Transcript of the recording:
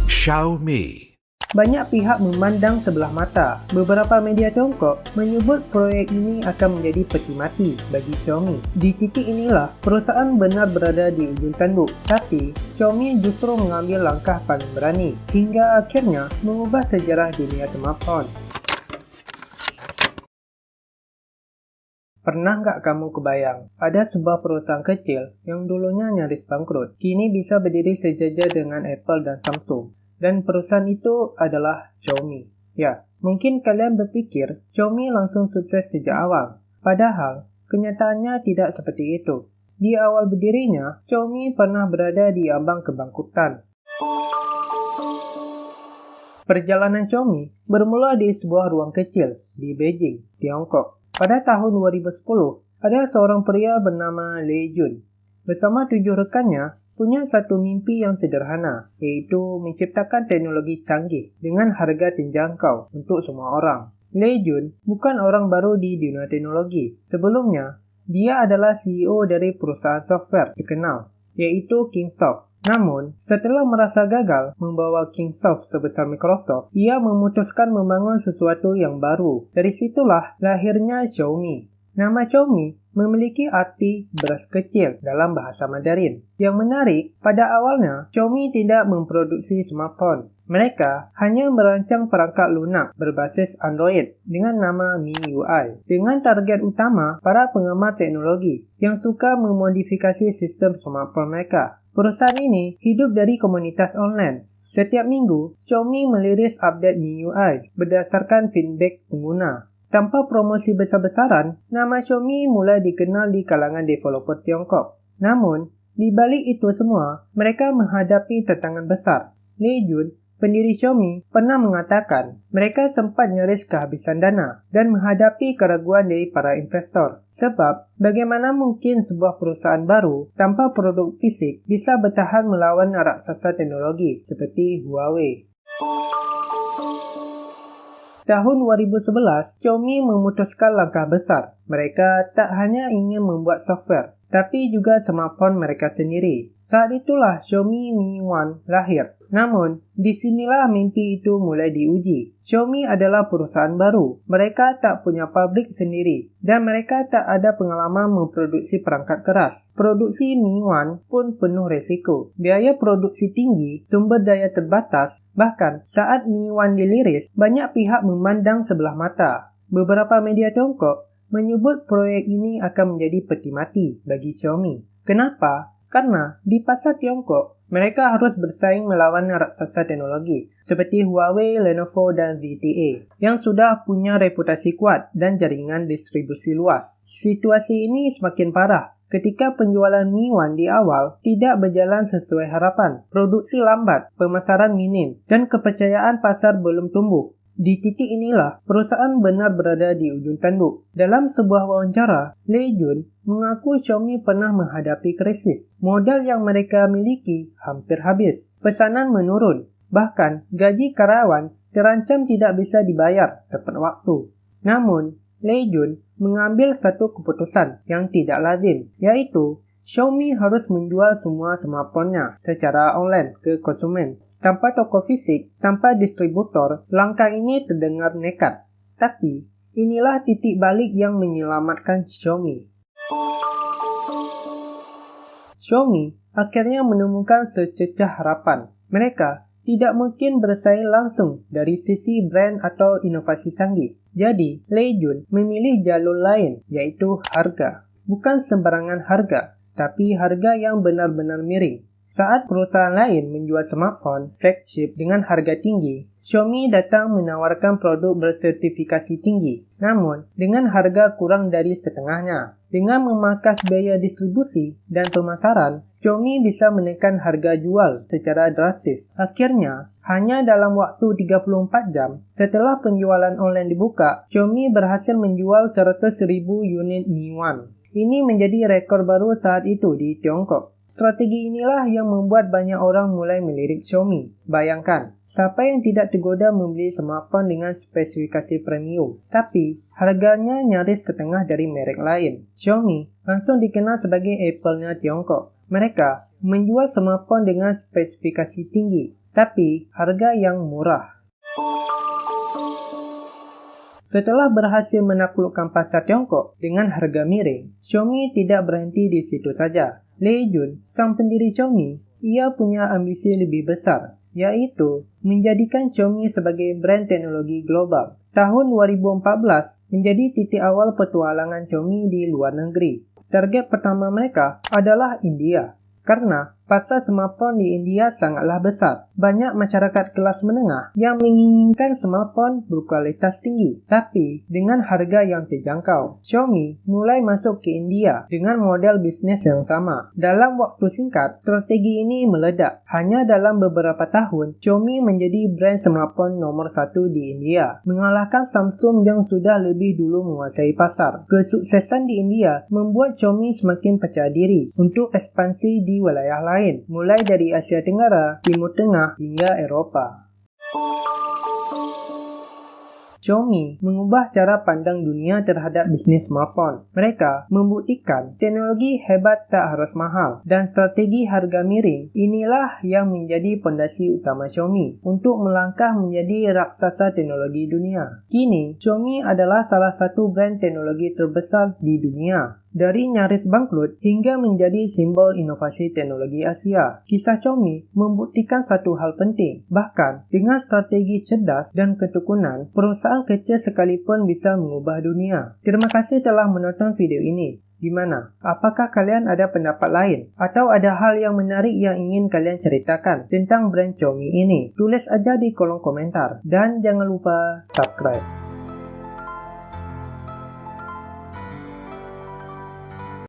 Xiaomi. Banyak pihak memandang sebelah mata. Beberapa media Tiongkok menyebut proyek ini akan menjadi peti mati bagi Xiaomi. Di titik inilah perusahaan benar berada di ujung tanduk. Tapi Xiaomi justru mengambil langkah paling berani hingga akhirnya mengubah sejarah dunia smartphone. Pernah nggak kamu kebayang, ada sebuah perusahaan kecil yang dulunya nyaris bangkrut, kini bisa berdiri sejajar dengan Apple dan Samsung. Dan perusahaan itu adalah Xiaomi. Ya, mungkin kalian berpikir Xiaomi langsung sukses sejak awal. Padahal, kenyataannya tidak seperti itu. Di awal berdirinya, Xiaomi pernah berada di ambang kebangkrutan. Perjalanan Xiaomi bermula di sebuah ruang kecil di Beijing, Tiongkok. Pada tahun 2010, ada seorang pria bernama Lei Jun. Bersama 7 rekannya, punya satu mimpi yang sederhana, yaitu menciptakan teknologi canggih dengan harga terjangkau untuk semua orang. Lei Jun bukan orang baru di dunia teknologi. Sebelumnya, dia adalah CEO dari perusahaan software terkenal, yaitu Kingsoft. Namun, setelah merasa gagal membawa Kingsoft sebesar Microsoft, ia memutuskan membangun sesuatu yang baru. Dari situlah lahirnya Xiaomi. Nama Xiaomi memiliki arti beras kecil dalam bahasa Mandarin. Yang menarik, pada awalnya Xiaomi tidak memproduksi smartphone. Mereka hanya merancang perangkat lunak berbasis Android dengan nama MIUI dengan target utama para penggemar teknologi yang suka memodifikasi sistem smartphone mereka. Perusahaan ini hidup dari komunitas online. Setiap minggu, Xiaomi merilis update MIUI berdasarkan feedback pengguna. Tanpa promosi besar-besaran, nama Xiaomi mulai dikenal di kalangan developer Tiongkok. Namun, di balik itu semua, mereka menghadapi tantangan besar. Lei Jun, pendiri Xiaomi, pernah mengatakan mereka sempat nyaris kehabisan dana dan menghadapi keraguan dari para investor. Sebab, bagaimana mungkin sebuah perusahaan baru tanpa produk fisik bisa bertahan melawan raksasa teknologi seperti Huawei? Tahun 2011, Xiaomi memutuskan langkah besar. Mereka tak hanya ingin membuat software, tapi juga smartphone mereka sendiri. Saat itulah Xiaomi Mi One lahir. Namun, disinilah mimpi itu mulai diuji. Xiaomi adalah perusahaan baru. Mereka tak punya pabrik sendiri, dan mereka tak ada pengalaman memproduksi perangkat keras. Produksi Mi One pun penuh resiko. Biaya produksi tinggi, sumber daya terbatas, bahkan saat Mi One diliris, banyak pihak memandang sebelah mata. Beberapa media Tiongkok menyebut proyek ini akan menjadi peti mati bagi Xiaomi. Kenapa? Karena di pasar Tiongkok, mereka harus bersaing melawan raksasa teknologi seperti Huawei, Lenovo, dan ZTE yang sudah punya reputasi kuat dan jaringan distribusi luas. Situasi ini semakin parah ketika penjualan Mi One di awal tidak berjalan sesuai harapan, produksi lambat, pemasaran minim, dan kepercayaan pasar belum tumbuh. Di titik inilah, perusahaan benar berada di ujung tanduk. Dalam sebuah wawancara, Lei Jun mengaku Xiaomi pernah menghadapi krisis. Modal yang mereka miliki hampir habis. Pesanan menurun. Bahkan, gaji karyawan terancam tidak bisa dibayar tepat waktu. Namun, Lei Jun mengambil satu keputusan yang tidak lazim, yaitu Xiaomi harus menjual semua smartphone-nya secara online ke konsumen. Tanpa toko fisik, tanpa distributor, langkah ini terdengar nekat. Tapi, inilah titik balik yang menyelamatkan Xiaomi. Xiaomi akhirnya menemukan sececah harapan. Mereka tidak mungkin bersaing langsung dari sisi brand atau inovasi canggih. Jadi, Lei Jun memilih jalur lain, yaitu harga. Bukan sembarangan harga, tapi harga yang benar-benar miring. Saat perusahaan lain menjual smartphone flagship dengan harga tinggi, Xiaomi datang menawarkan produk bersertifikasi tinggi, namun dengan harga kurang dari setengahnya. Dengan memangkas biaya distribusi dan pemasaran, Xiaomi bisa menekan harga jual secara drastis. Akhirnya, hanya dalam waktu 34 jam setelah penjualan online dibuka, Xiaomi berhasil menjual 100.000 unit Mi One. Ini menjadi rekor baru saat itu di Tiongkok. Strategi inilah yang membuat banyak orang mulai melirik Xiaomi. Bayangkan, siapa yang tidak tergoda membeli smartphone dengan spesifikasi premium, tapi harganya nyaris setengah dari merek lain. Xiaomi langsung dikenal sebagai Apple-nya Tiongkok. Mereka menjual smartphone dengan spesifikasi tinggi, tapi harga yang murah. Setelah berhasil menaklukkan pasar Tiongkok dengan harga miring, Xiaomi tidak berhenti di situ saja. Lei Jun, sang pendiri Xiaomi, ia punya ambisi lebih besar, yaitu menjadikan Xiaomi sebagai brand teknologi global. Tahun 2014 menjadi titik awal petualangan Xiaomi di luar negeri. Target pertama mereka adalah India, karena pasar smartphone di India sangatlah besar. Banyak masyarakat kelas menengah yang menginginkan smartphone berkualitas tinggi, tapi dengan harga yang terjangkau. Xiaomi mulai masuk ke India dengan model bisnis yang sama. Dalam waktu singkat, strategi ini meledak. Hanya dalam beberapa tahun, Xiaomi menjadi brand smartphone nomor 1 di India, mengalahkan Samsung yang sudah lebih dulu menguasai pasar. Kesuksesan di India membuat Xiaomi semakin percaya diri untuk ekspansi di wilayah lain, mulai dari Asia Tenggara, Timur Tengah, hingga Eroppa. Xiaomi mengubah cara pandang dunia terhadap bisnis smartphone. Mereka membuktikan teknologi hebat tak harus mahal, dan strategi harga miring inilah yang menjadi fondasi utama Xiaomi untuk melangkah menjadi raksasa teknologi dunia. Kini, Xiaomi adalah salah satu brand teknologi terbesar di dunia. Dari nyaris bangkrut hingga menjadi simbol inovasi teknologi Asia, kisah Xiaomi membuktikan satu hal penting. Bahkan, dengan strategi cerdas dan ketekunan, perusahaan kecil sekalipun bisa mengubah dunia. Terima kasih telah menonton video ini. Gimana? Apakah kalian ada pendapat lain? Atau ada hal yang menarik yang ingin kalian ceritakan tentang brand Xiaomi ini? Tulis aja di kolom komentar. Dan jangan lupa subscribe.